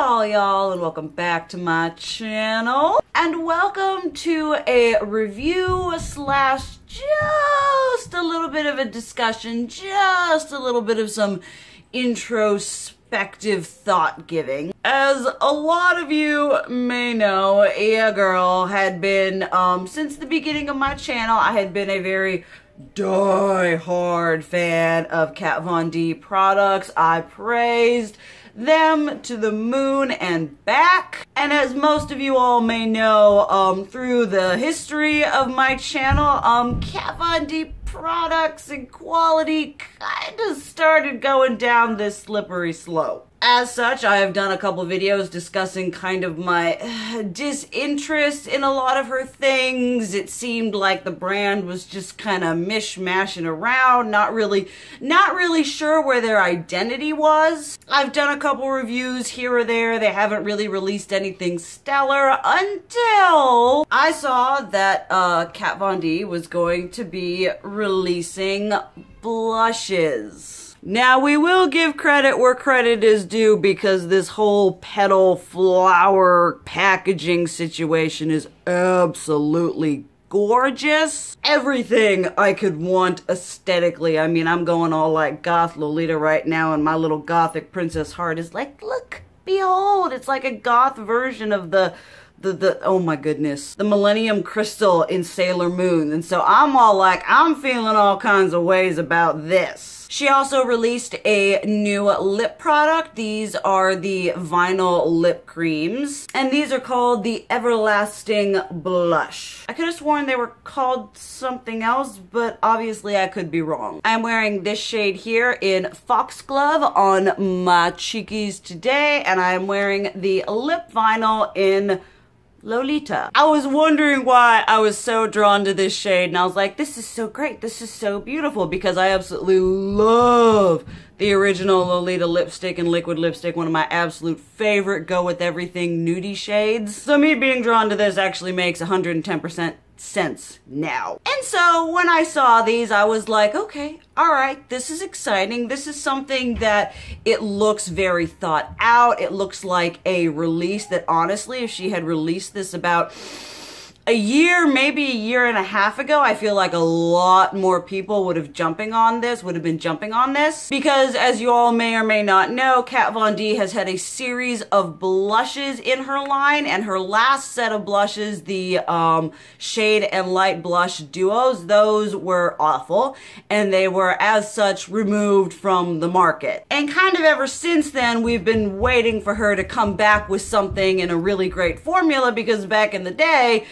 y'all, and welcome back to my channel. And welcome to a review slash just a little bit of a discussion, just a little bit of some introspective thought giving. As a lot of you may know, your girl had been, since the beginning of my channel, I had been a very die-hard fan of Kat Von D products. I praised them to the moon and back. And as most of you all may know, through the history of my channel, Kat Von D products and quality kind of started going down this slippery slope. As such, I have done a couple videos discussing kind of my disinterest in a lot of her things. It seemed like the brand was just kind of mishmashing around, not really sure where their identity was. I've done a couple reviews here or there. They haven't really released anything stellar until I saw that Kat Von D was going to be releasing blushes. Now, we will give credit where credit is due because this whole petal flower packaging situation is absolutely gorgeous. Everything I could want aesthetically. I mean, I'm going all like goth Lolita right now, and my little gothic princess heart is like, look, behold, it's like a goth version of the oh my goodness, the Millennium Crystal in Sailor Moon. And so I'm all like, I'm feeling all kinds of ways about this. She also released a new lip product. These are the vinyl lip creams, and these are called the Everlasting Blush. I could have sworn they were called something else, but obviously I could be wrong. I'm wearing this shade here in Foxglove on my cheekies today, and I'm wearing the lip vinyl in Lolita. I was wondering why I was so drawn to this shade, and I was like, this is so great, this is so beautiful, because I absolutely love the original Lolita lipstick and liquid lipstick, one of my absolute favorite go with everything nudie shades. So me being drawn to this actually makes 110% sense now. And so when I saw these, I was like, okay, all right, this is exciting. This is something that it looks very thought out. It looks like a release that honestly, if she had released this about a year, maybe a year and a half ago, I feel like a lot more people would have been jumping on this. Because as you all may or may not know, Kat Von D has had a series of blushes in her line, and her last set of blushes, the shade and light blush duos, those were awful, and they were as such removed from the market. And kind of ever since then, we've been waiting for her to come back with something in a really great formula, because back in the day,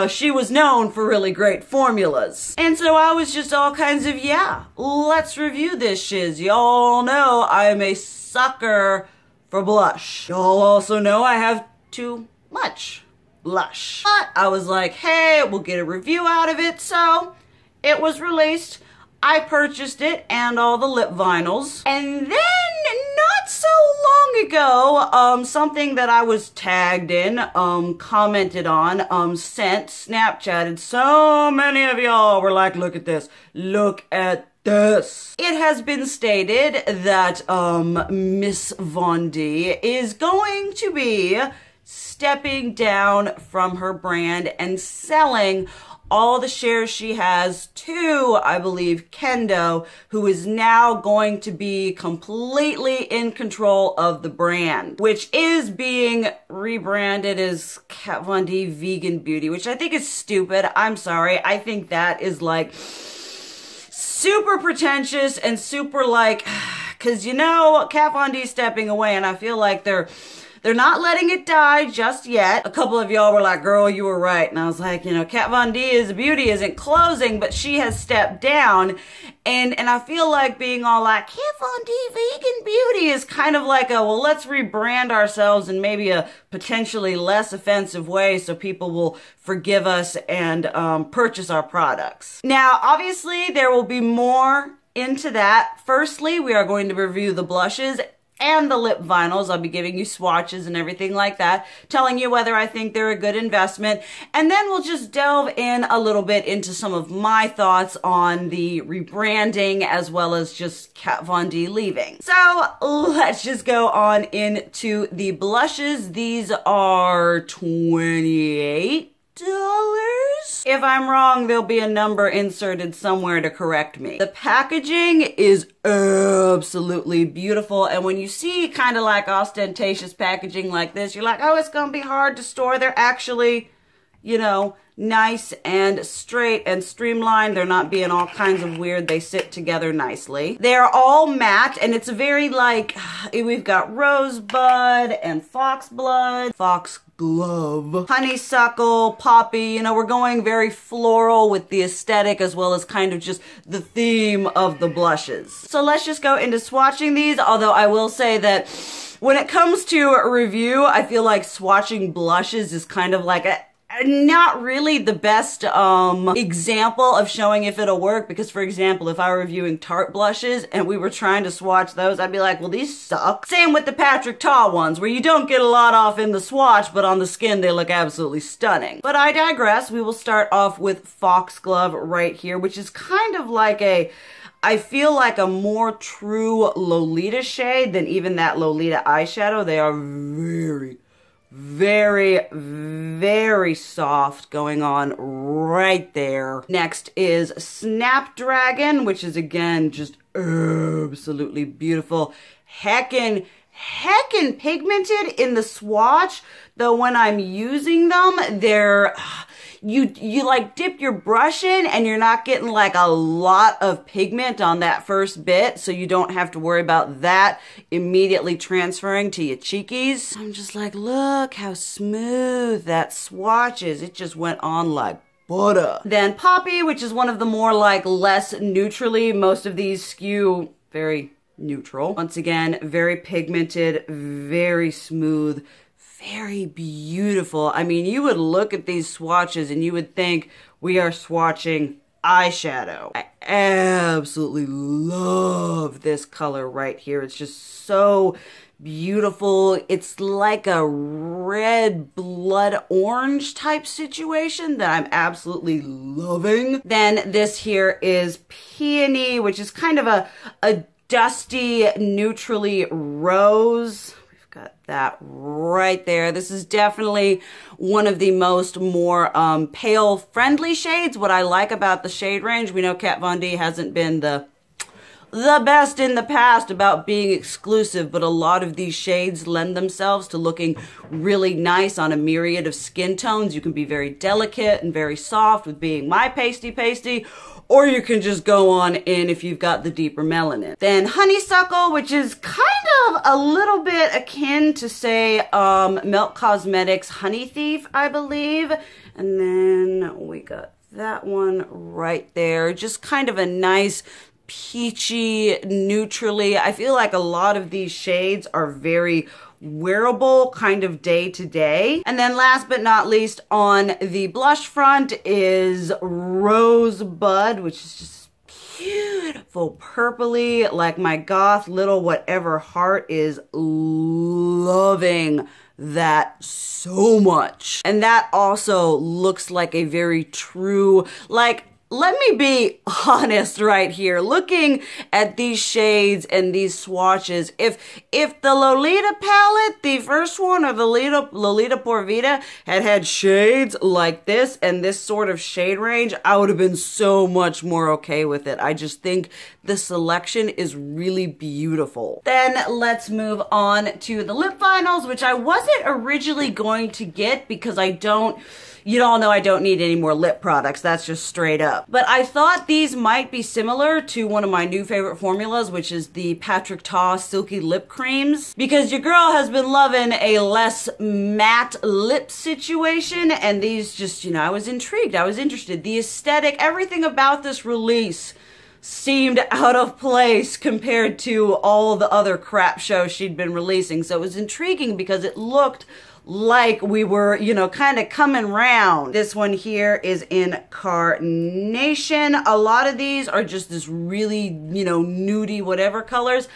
she was known for really great formulas. And so I was just all kinds of, yeah, let's review this shiz. Y'all know I'm a sucker for blush. Y'all also know I have too much blush. But I was like, hey, we'll get a review out of it. So it was released. I purchased it and all the lip vinyls. And then not so long ago, something that I was tagged in, commented on, sent, Snapchatted, so many of y'all were like, look at this, look at this. It has been stated that Miss Von D is going to be stepping down from her brand and selling all the shares she has to, I believe, Kendo, who is now going to be completely in control of the brand, which is being rebranded as Kat Von D Vegan Beauty, which I think is stupid. I'm sorry. I think that is like super pretentious and super like, cause you know, Kat Von D stepping away, and I feel like they're not letting it die just yet. A couple of y'all were like, girl, you were right. And I was like, you know, Kat Von D's beauty isn't closing, but she has stepped down. And I feel like being all like, Kat Von D Vegan Beauty is kind of like a, well, let's rebrand ourselves in maybe a potentially less offensive way so people will forgive us and purchase our products. Now, obviously, there will be more into that. Firstly, we are going to review the blushes. and the lip vinyls. I'll be giving you swatches and everything like that, telling you whether I think they're a good investment. And then we'll just delve in a little bit into some of my thoughts on the rebranding as well as just Kat Von D leaving. So let's just go on into the blushes. These are $28. If I'm wrong, there'll be a number inserted somewhere to correct me. The packaging is absolutely beautiful, and when you see kind of like ostentatious packaging like this, you're like, oh, it's gonna be hard to store. They're actually, you know, nice and straight and streamlined. They're not being all kinds of weird. They sit together nicely. They're all matte, and it's very like, we've got rosebud and foxglove, honeysuckle, poppy. You know, we're going very floral with the aesthetic as well as kind of just the theme of the blushes. So let's just go into swatching these, although I will say that when it comes to a review, I feel like swatching blushes is kind of like not really the best example of showing if it'll work, because for example, if I were reviewing Tarte blushes and we were trying to swatch those, I'd be like, well, these suck. Same with the Patrick Ta ones, where you don't get a lot off in the swatch, but on the skin they look absolutely stunning. But I digress. We will start off with Foxglove right here, which is kind of like I feel like a more true Lolita shade than even that Lolita eyeshadow. They are very soft going on right there. Next is Snapdragon, which is again just absolutely beautiful. Heckin' pigmented in the swatch, though when I'm using them, they're you like dip your brush in and you're not getting like a lot of pigment on that first bit, so you don't have to worry about that immediately transferring to your cheekies. I'm just like, look how smooth that swatch is. It just went on like butter. Then Poppy, which is one of the more like less neutrally, most of these skew very neutral. Once again, very pigmented, very smooth, very beautiful. I mean, you would look at these swatches and you would think we are swatching eyeshadow. I absolutely love this color right here. It's just so beautiful. It's like a red blood orange type situation that I'm absolutely loving. Then this here is Peony, which is kind of a dusty, neutrally rose. Got that right there. This is definitely one of the more pale friendly shades. What I like about the shade range, we know Kat Von D hasn't been the best in the past about being exclusive, but a lot of these shades lend themselves to looking really nice on a myriad of skin tones. You can be very delicate and very soft with being my pasty, or you can just go on in if you've got the deeper melanin. Then Honeysuckle, which is kind of a little bit akin to, say, Milk Cosmetics Honey Thief, I believe. And then we got that one right there. Just kind of a nice peachy, neutrally. I feel like a lot of these shades are very wearable, kind of day to day. And then last but not least on the blush front is Rosebud, which is just beautiful purpley, like my goth little whatever heart is loving that so much. And that also looks like a very true, like, let me be honest right here. Looking at these shades and these swatches, if the Lolita palette, the first one, or the Lolita Por Vida had shades like this and this sort of shade range, I would have been so much more okay with it. I just think the selection is really beautiful. Then let's move on to the lip vinyls, which I wasn't originally going to get because you all know I don't need any more lip products. That's just straight up. But I thought these might be similar to one of my new favorite formulas, which is the Patrick Ta Silky Lip Creams. Because your girl has been loving a less matte lip situation. And these just, you know, I was intrigued. I was interested. The aesthetic, everything about this release seemed out of place compared to all the other crap shows she'd been releasing. So it was intriguing because it looked like we were, you know, kind of coming round. This one here is in Carnation. A lot of these are just this really, you know, nudie whatever colors.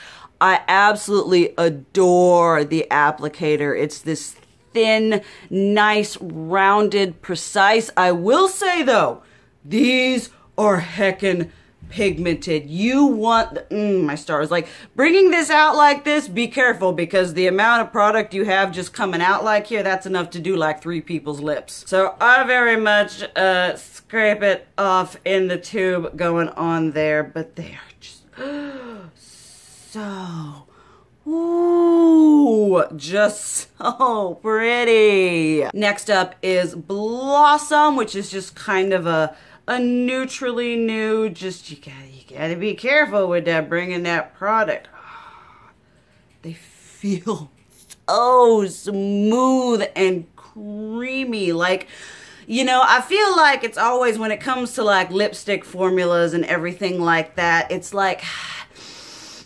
I absolutely adore the applicator. It's this thin, nice, rounded, precise. I will say though, these are heckin' pigmented. You want, my stars, like bringing this out like this, be careful because the amount of product you have just coming out like here, that's enough to do like 3 people's lips. So I very much scrape it off in the tube going on there, but they are just so, ooh, just so pretty. Next up is Blossom, which is just kind of a neutrally nude. Just you gotta be careful with that, bringing that product. Oh, they feel so smooth and creamy. Like, you know, I feel like it's always when it comes to like lipstick formulas and everything like that, it's like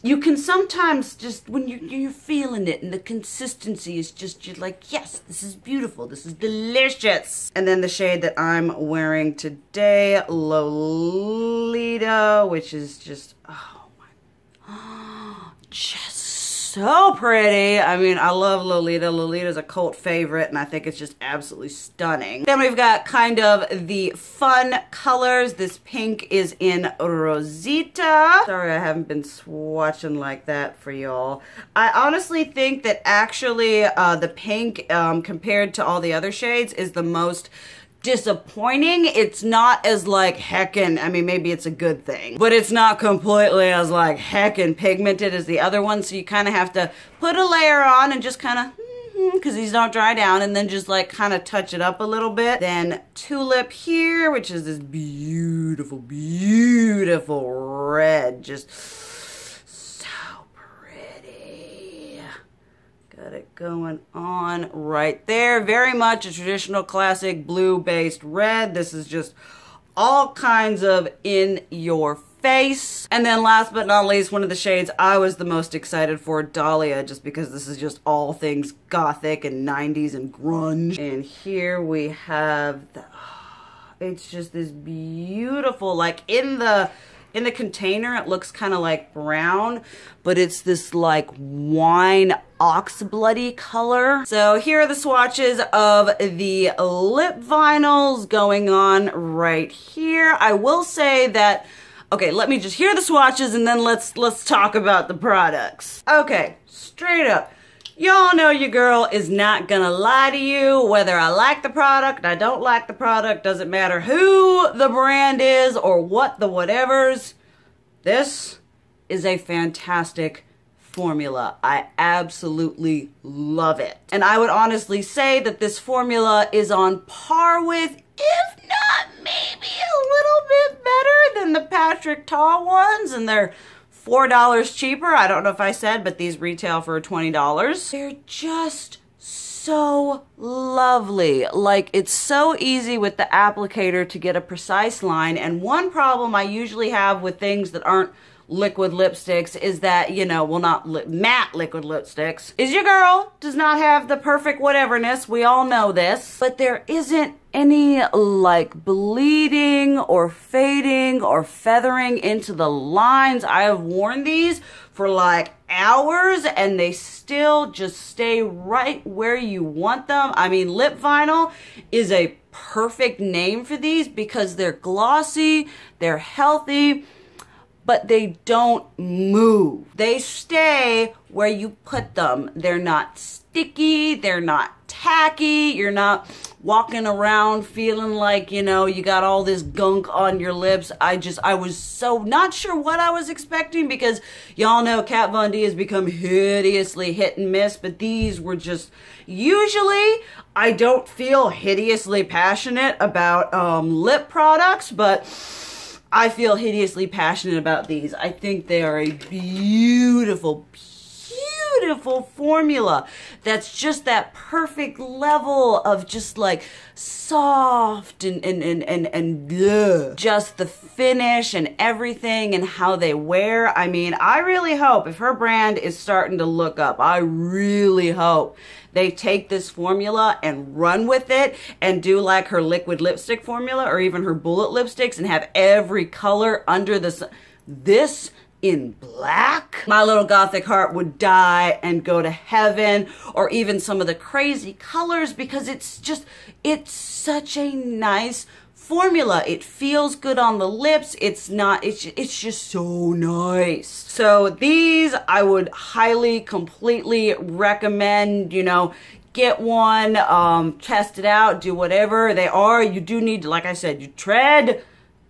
you can sometimes just, when you're feeling it and the consistency is just, you're like, yes, this is beautiful, this is delicious. And then the shade that I'm wearing today, Lolita, which is just, oh my, just so pretty. I mean, I love Lolita. Lolita's a cult favorite, and I think it's just absolutely stunning. Then we've got kind of the fun colors. This pink is in Rosita. Sorry, I haven't been swatching like that for y'all. I honestly think that actually the pink, compared to all the other shades, is the most disappointing. It's not as like heckin', I mean, maybe it's a good thing, but it's not completely as like heckin' pigmented as the other one. So you kind of have to put a layer on and just kind of, because these don't dry down, and then just like kind of touch it up a little bit. Then Tulip here, which is this beautiful, beautiful red, just so pretty. Got it going on right there. Very much a traditional classic blue-based red. This is just all kinds of in your face. And then last but not least, one of the shades I was the most excited for, Dahlia, just because this is just all things gothic and 90s and grunge. And here we have the, it's just this beautiful, like in the container, it looks kind of like brown, but it's this like wine ox bloody color. So here are the swatches of the lip vinyls going on right here. I will say that, okay, let me just hear the swatches and then let's talk about the products. Okay, straight up. Y'all know your girl is not gonna lie to you. Whether I like the product, I don't like the product, doesn't matter who the brand is or what the whatevers. This is a fantastic formula. I absolutely love it. And I would honestly say that this formula is on par with, if not maybe a little bit better than the Patrick Ta ones, and they're $4 cheaper. I don't know if I said, but these retail for $20. They're just so lovely. Like, it's so easy with the applicator to get a precise line. And one problem I usually have with things that aren't liquid lipsticks is that, you know, well, not matte liquid lipsticks, is your girl does not have the perfect whateverness. We all know this, but there isn't any like bleeding or fading or feathering into the lines. I have worn these for like hours and they still just stay right where you want them. I mean, lip vinyl is a perfect name for these because they're glossy, they're healthy, but they don't move. They stay where you put them. They're not sticky, they're not tacky, you're not walking around feeling like, you know, you got all this gunk on your lips. I was so not sure what I was expecting because y'all know Kat Von D has become hideously hit and miss, but these were just, usually I don't feel hideously passionate about lip products, but I feel hideously passionate about these. I think they are a beautiful, beautiful formula that's just that perfect level of just like soft and just the finish and everything and how they wear. I mean, I really hope if her brand is starting to look up, I really hope they take this formula and run with it and do like her liquid lipstick formula or even her bullet lipsticks and have every color under the sun. This in black, my little gothic heart would die and go to heaven. Or even some of the crazy colors, because it's such a nice formula. It feels good on the lips. It's just so nice. So these I would highly, completely recommend, you know, get one, test it out, do whatever they are. You do need to, like I said, you tread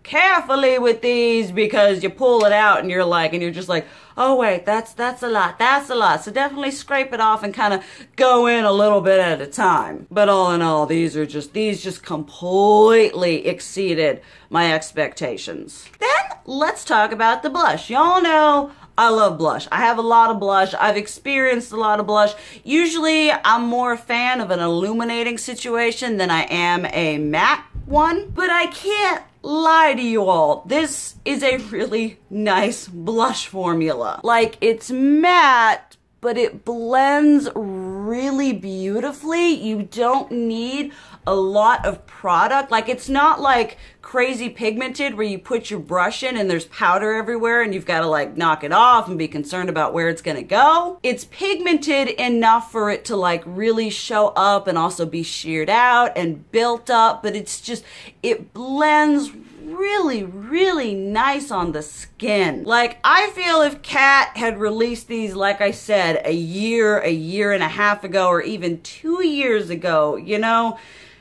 carefully with these, because you pull it out and you're just like, oh wait, that's a lot. So definitely scrape it off and kind of go in a little bit at a time. But all in all, these just completely exceeded my expectations. Then let's talk about the blush. Y'all know I love blush. I have a lot of blush. I've experienced a lot of blush. Usually I'm more a fan of an illuminating situation than I am a matte one, but I can't lie to you all. This is a really nice blush formula. Like, it's matte, but it blends really beautifully. You don't need a lot of product. Like, it's not like crazy pigmented where you put your brush in and there's powder everywhere and you've got to like knock it off and be concerned about where it's gonna go. It's pigmented enough for it to like really show up and also be sheared out and built up, but it blends really, really nice on the skin. Like, I feel if Kat had released these, like I said, a year and a half ago, or even 2 years ago, you know,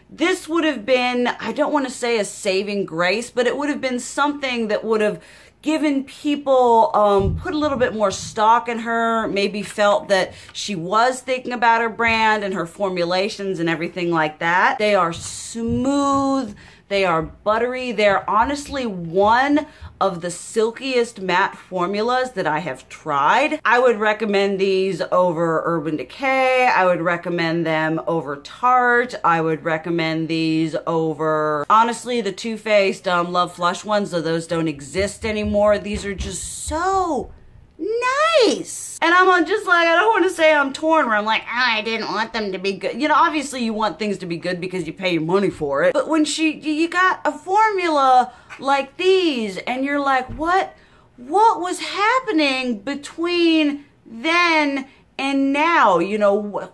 this would have been, I don't want to say a saving grace, but it would have been something that would have given people, put a little bit more stock in her, maybe felt that she was thinking about her brand and her formulations and everything like that. They are smooth. They are buttery. They're honestly one of the silkiest matte formulas that I have tried. I would recommend these over Urban Decay. I would recommend them over Tarte. I would recommend these over, honestly, the Too Faced Love Flush ones, though those don't exist anymore. These are just so nice. And I'm just like, I don't want to say I'm torn where I'm like, I didn't want them to be good. You know, obviously you want things to be good because you pay your money for it. But when you got a formula like these and you're like, what was happening between then and now? You know,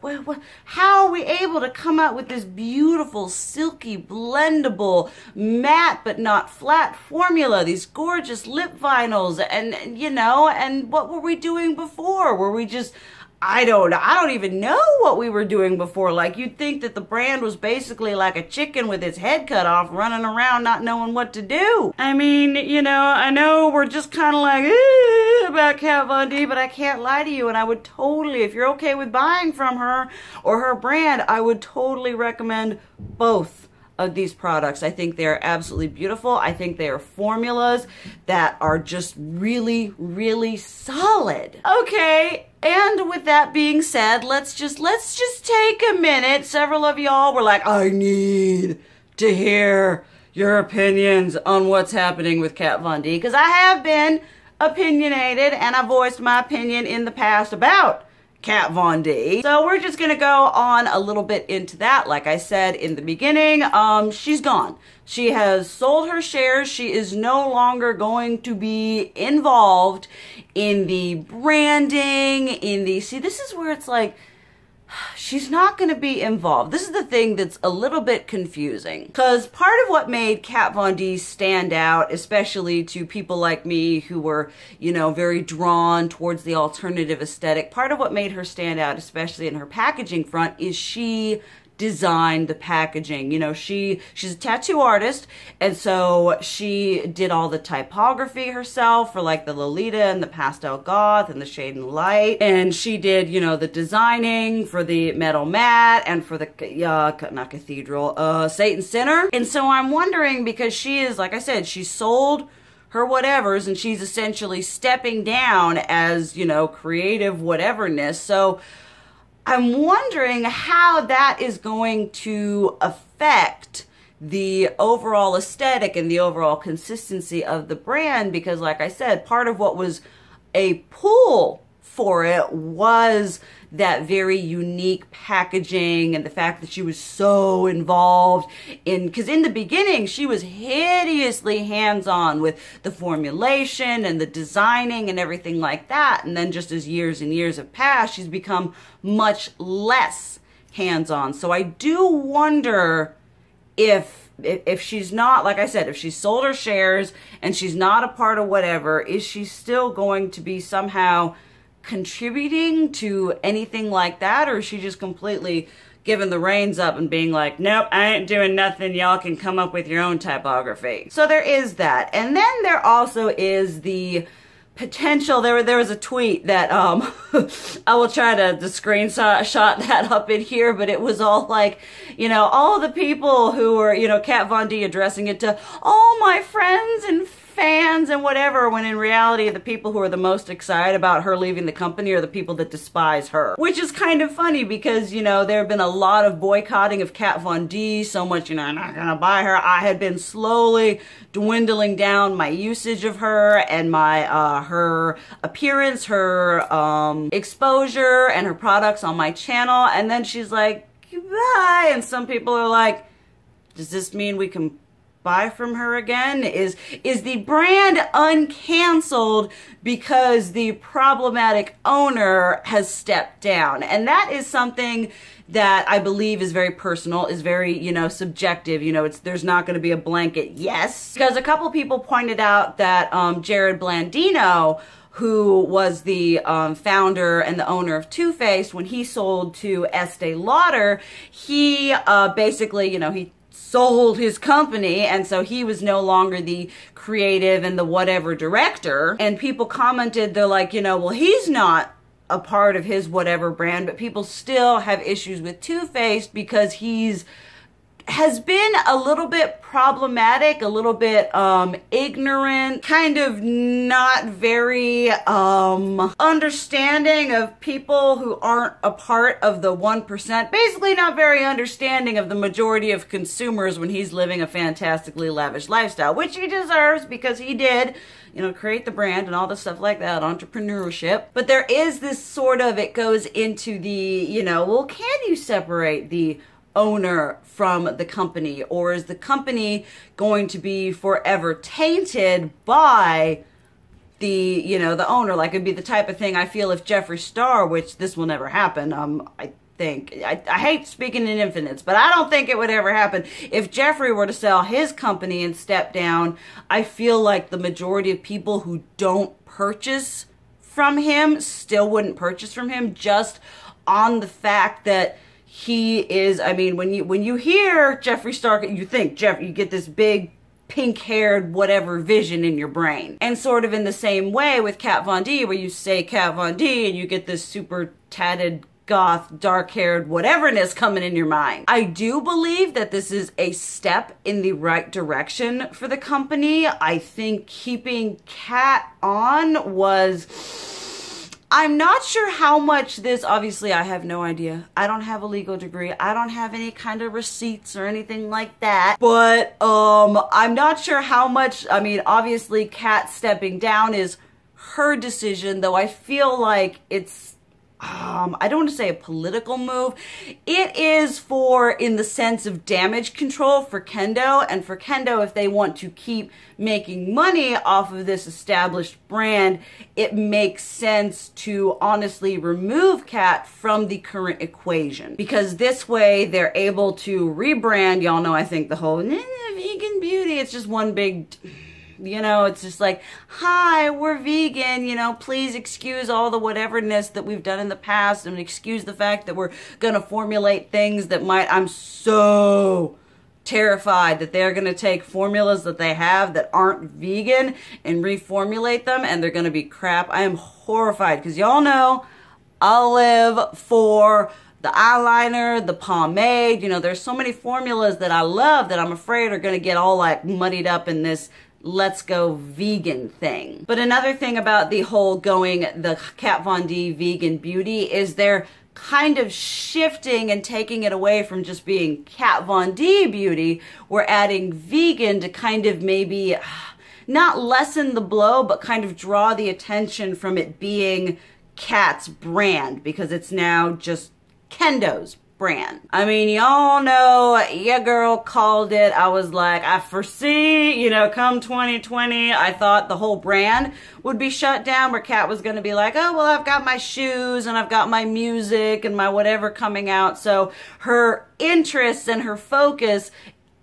how are we able to come out with this beautiful, silky, blendable, matte but not flat formula, these gorgeous lip vinyls, and, you know, and what were we doing before? Were we just, I don't even know what we were doing before. Like, you'd think that the brand was basically like a chicken with its head cut off, running around not knowing what to do. I mean, you know, I know we're just kind of like, about Kat Von D, but I can't lie to you, and I would totally, if you're okay with buying from her or her brand, I would totally recommend both of these products. I think they're absolutely beautiful. I think they are formulas that are just really, really solid. Okay. And with that being said, let's just take a minute. Several of y'all were like, I need to hear your opinions on what's happening with Kat Von D, because I have been opinionated and I voiced my opinion in the past about Kat Von D. So we're just gonna go on a little bit into that. Like I said in the beginning, she's gone. She has sold her shares. She is no longer going to be involved in the branding, see, this is where it's like, she's not going to be involved. This is the thing that's a little bit confusing, because part of what made Kat Von D stand out, especially to people like me who were, you know, very drawn towards the alternative aesthetic, part of what made her stand out, especially in her packaging front, is she designed the packaging. You know, she's a tattoo artist, and so she did all the typography herself for like the Lolita and the Pastel Goth and the Shade and Light, and she did, you know, the designing for the Metal Matte and for the not Cathedral, Satan Sinner. And so I'm wondering, because she is, like I said, she sold her whatevers and she's essentially stepping down as, you know, creative whateverness. So I'm wondering how that is going to affect the overall aesthetic and the overall consistency of the brand, because like I said, part of what was a pull for it was that very unique packaging and the fact that she was so involved in, because in the beginning she was hideously hands-on with the formulation and the designing and everything like that. And then just as years and years have passed, she's become much less hands-on. So I do wonder if she's not, like I said, if she's sold her shares and she's not a part of whatever, is she still going to be somehow contributing to anything like that? Or is she just completely giving the reins up and being like, nope, I ain't doing nothing, y'all can come up with your own typography? So there is that. And then there also is the potential, there was a tweet that I will try to screenshot that up in here, but it was all like, you know, all the people who were, you know, Kat Von D addressing it to all my friends and fans and whatever, when in reality the people who are the most excited about her leaving the company are the people that despise her. Which is kind of funny because, you know, there have been a lot of boycotting of Kat Von D, so much, you know, I'm not gonna buy her. I had been slowly dwindling down my usage of her and my her appearance, her exposure and her products on my channel, and then she's like, goodbye, and some people are like, does this mean we can buy from her again? Is the brand uncanceled because the problematic owner has stepped down? And that is something that I believe is very personal, is very, you know, subjective. You know, there's not going to be a blanket yes. Because a couple people pointed out that Jared Blandino, who was the founder and the owner of Too Faced, when he sold to Estee Lauder, he basically, you know, he sold his company, and so he was no longer the creative and the whatever director. And people commented, they're like, you know, well, he's not a part of his whatever brand, but people still have issues with Too Faced because has been a little bit problematic, a little bit ignorant, kind of not very understanding of people who aren't a part of the 1%. Basically not very understanding of the majority of consumers when he's living a fantastically lavish lifestyle, which he deserves because he did, you know, create the brand and all the stuff like that, entrepreneurship. But there is this sort of, it goes into the, you know, well, can you separate the owner from the company, or is the company going to be forever tainted by the, you know, the owner? Like, it'd be the type of thing I feel if Jeffree Star, which this will never happen, I think, I hate speaking in infinites, but I don't think it would ever happen. If Jeffree were to sell his company and step down, I feel like the majority of people who don't purchase from him still wouldn't purchase from him, just on the fact that he is, I mean, when you hear Jeffree Star, you think you get this big pink-haired whatever vision in your brain. And sort of in the same way with Kat Von D, where you say Kat Von D and you get this super tatted, goth, dark-haired whateverness coming in your mind. I do believe that this is a step in the right direction for the company. I think keeping Kat on was, I'm not sure how much this, obviously I have no idea. I don't have a legal degree. I don't have any kind of receipts or anything like that. But I'm not sure how much, I mean, obviously Kat stepping down is her decision, though I feel like it's, I don't want to say a political move. It is for, in the sense of damage control for Kendo, and for Kendo, if they want to keep making money off of this established brand, it makes sense to honestly remove Kat from the current equation. Because this way they're able to rebrand. Y'all know, I think the whole vegan beauty, it's just one big, you know, it's just like, hi, we're vegan, you know, please excuse all the whateverness that we've done in the past and excuse the fact that we're gonna formulate things that might, I'm so terrified that they're gonna take formulas that they have that aren't vegan and reformulate them, and they're gonna be crap. I am horrified because y'all know I'll live for the eyeliner, the pomade, you know, there's so many formulas that I love that I'm afraid are gonna get all like muddied up in this let's go vegan thing. But another thing about the whole going the Kat Von D vegan beauty is they're kind of shifting and taking it away from just being Kat Von D beauty. We're adding vegan to kind of maybe not lessen the blow, but kind of draw the attention from it being Kat's brand, because it's now just Kendo's brand. I mean, y'all know your girl called it. I was like, I foresee, you know, come 2020, I thought the whole brand would be shut down, where Kat was going to be like, oh, well, I've got my shoes and I've got my music and my whatever coming out. So her interests and her focus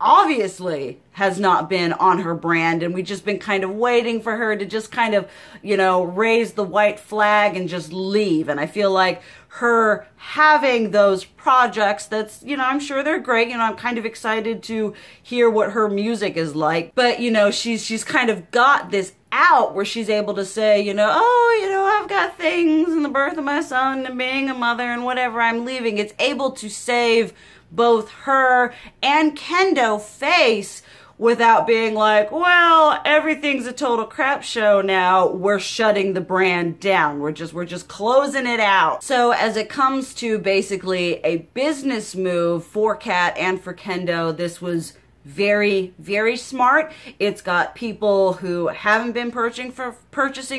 obviously has not been on her brand, and we've just been kind of waiting for her to just kind of, you know, raise the white flag and just leave. And I feel like her having those projects, that's, you know, I'm sure they're great. You know, I'm kind of excited to hear what her music is like, but you know, she's kind of got this out where she's able to say, you know, oh, you know, I've got things and the birth of my son and being a mother and whatever, I'm leaving. It's able to save both her and Kendo face without being like, well, everything's a total crap show now, we're shutting the brand down, we're just closing it out. So as it comes to basically a business move for Kat and for Kendo, this was very, very smart. It's got people who haven't been purchasing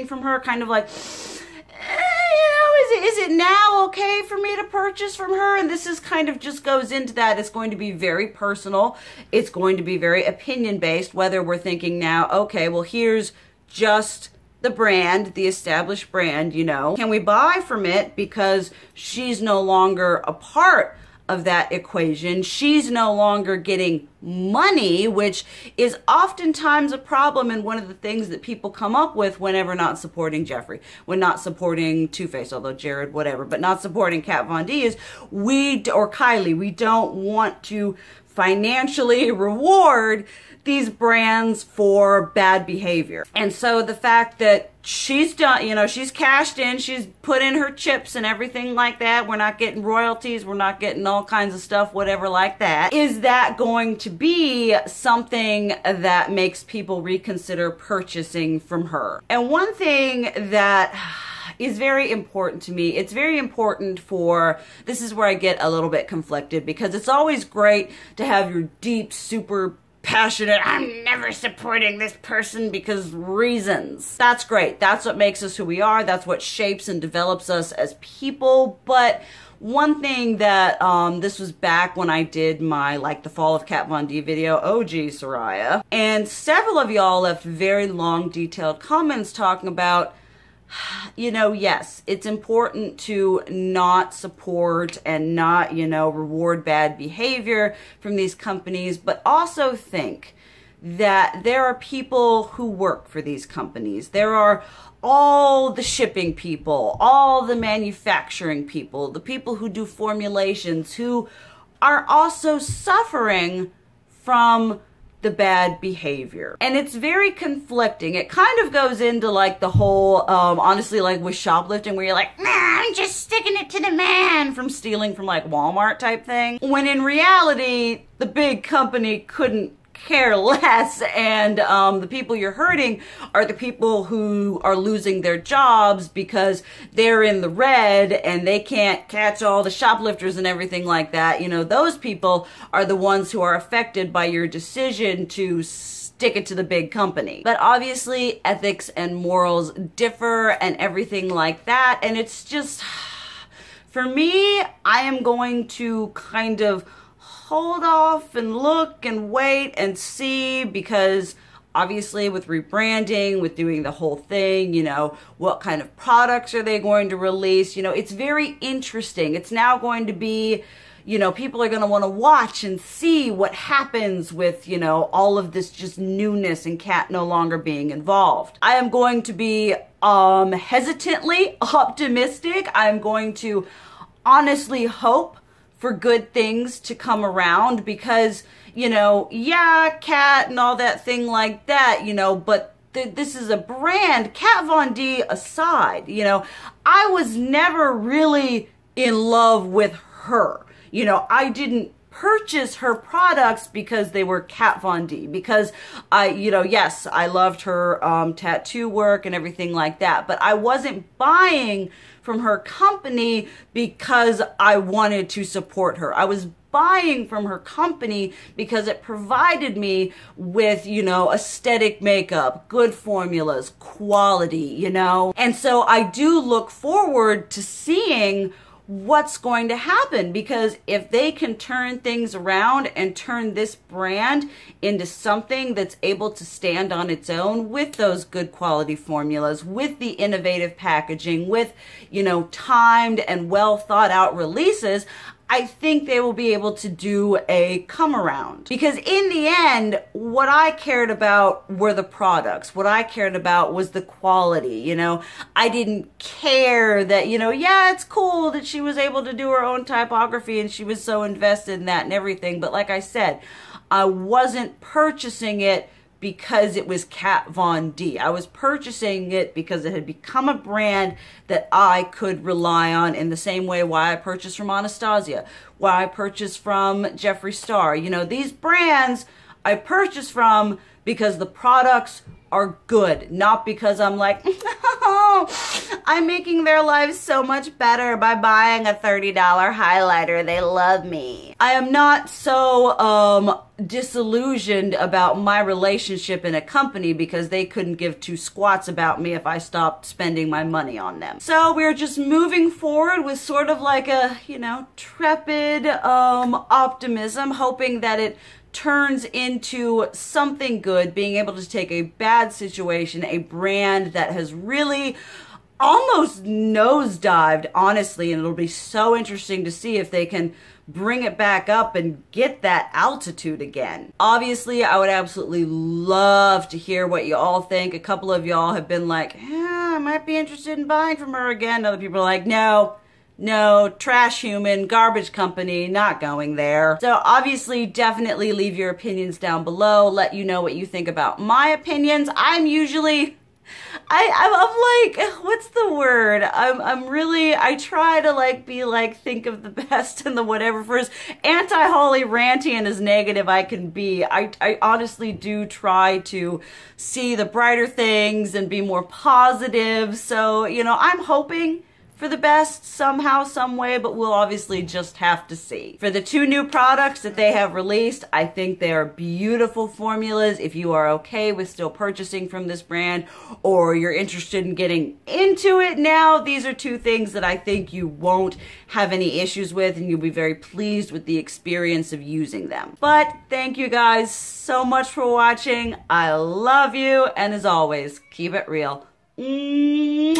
from her kind of like, you know, is it now okay for me to purchase from her? And this is kind of just goes into that. It's going to be very personal. It's going to be very opinion based, whether we're thinking now, okay, well, here's just the brand, the established brand, you know, can we buy from it because she's no longer a part of that equation? She's no longer getting money, which is oftentimes a problem, and one of the things that people come up with whenever not supporting Jeffree, when not supporting Too Faced, although Jared, whatever, but not supporting Kat Von D is or Kylie, we don't want to financially reward these brands for bad behavior. And so the fact that she's done, you know, she's cashed in, she's put in her chips and everything like that, we're not getting royalties, we're not getting all kinds of stuff, whatever like that, is that going to be something that makes people reconsider purchasing from her? And one thing that is very important to me, it's very important for, this is where I get a little bit conflicted, because it's always great to have your deep, super passionate, I'm never supporting this person because reasons. That's great. That's what makes us who we are. That's what shapes and develops us as people. But one thing that, this was back when I did my, like, the Fall of Kat Von D video, OG Soraya, and several of y'all left very long, detailed comments talking about, you know, yes, it's important to not support and not, you know, reward bad behavior from these companies, but also think that there are people who work for these companies. There are all the shipping people, all the manufacturing people, the people who do formulations, who are also suffering from the bad behavior. And it's very conflicting. It kind of goes into like the whole, honestly, like with shoplifting, where you're like, nah, I'm just sticking it to the man, from stealing from like Walmart type thing. When in reality, the big company couldn't care less, and the people you're hurting are the people who are losing their jobs because they're in the red and they can't catch all the shoplifters and everything like that. You know, those people are the ones who are affected by your decision to stick it to the big company. But obviously ethics and morals differ and everything like that, and it's just, for me, I am going to kind of hold off and look and wait and see, because obviously with rebranding, with doing the whole thing, you know, what kind of products are they going to release? You know, it's very interesting. It's now going to be, you know, people are going to want to watch and see what happens with, you know, all of this just newness and Kat no longer being involved. I am going to be hesitantly optimistic. I'm going to honestly hope for good things to come around, because, you know, yeah, Kat and all that thing like that, you know, but this is a brand, Kat Von D aside, you know, I was never really in love with her. You know, I didn't purchase her products because they were Kat Von D, because you know, yes, I loved her tattoo work and everything like that, but I wasn't buying from her company because I wanted to support her. I was buying from her company because it provided me with, you know, aesthetic makeup, good formulas, quality, you know. And so I do look forward to seeing what's going to happen, because if they can turn things around and turn this brand into something that's able to stand on its own with those good quality formulas, with the innovative packaging, with, you know, timed and well thought out releases, I think they will be able to do a come around. Because in the end, what I cared about were the products. What I cared about was the quality, you know. I didn't care that, you know, yeah, it's cool that she was able to do her own typography and she was so invested in that and everything. But like I said, I wasn't purchasing it because it was Kat Von D. I was purchasing it because it had become a brand that I could rely on, in the same way why I purchased from Anastasia, why I purchased from Jeffree Star. You know, these brands I purchase from because the products are good, not because I'm like, oh, I'm making their lives so much better by buying a $30 highlighter. They love me. I am not so disillusioned about my relationship in a company because they couldn't give two squats about me if I stopped spending my money on them. So we're just moving forward with sort of like a, you know, trepid optimism, hoping that it turns into something good, being able to take a bad situation, a brand that has really almost nosedived, honestly, and it'll be so interesting to see if they can bring it back up and get that altitude again. Obviously, I would absolutely love to hear what you all think. A couple of y'all have been like, yeah, I might be interested in buying from her again. Other people are like, no, trash human, garbage company, not going there. So obviously, definitely leave your opinions down below. Let you know what you think about my opinions. I'm usually, I'm like, what's the word? I'm really, I try to like be like, think of the best and the whatever. For as anti-holy, ranty, and as negative I can be, I honestly do try to see the brighter things and be more positive. So, you know, I'm hoping for the best somehow, some way, but we'll obviously just have to see. For the two new products that they have released, I think they are beautiful formulas. If you are okay with still purchasing from this brand, or you're interested in getting into it now, these are two things that I think you won't have any issues with, and you'll be very pleased with the experience of using them. But thank you guys so much for watching. I love you, and as always, keep it real. Mwah!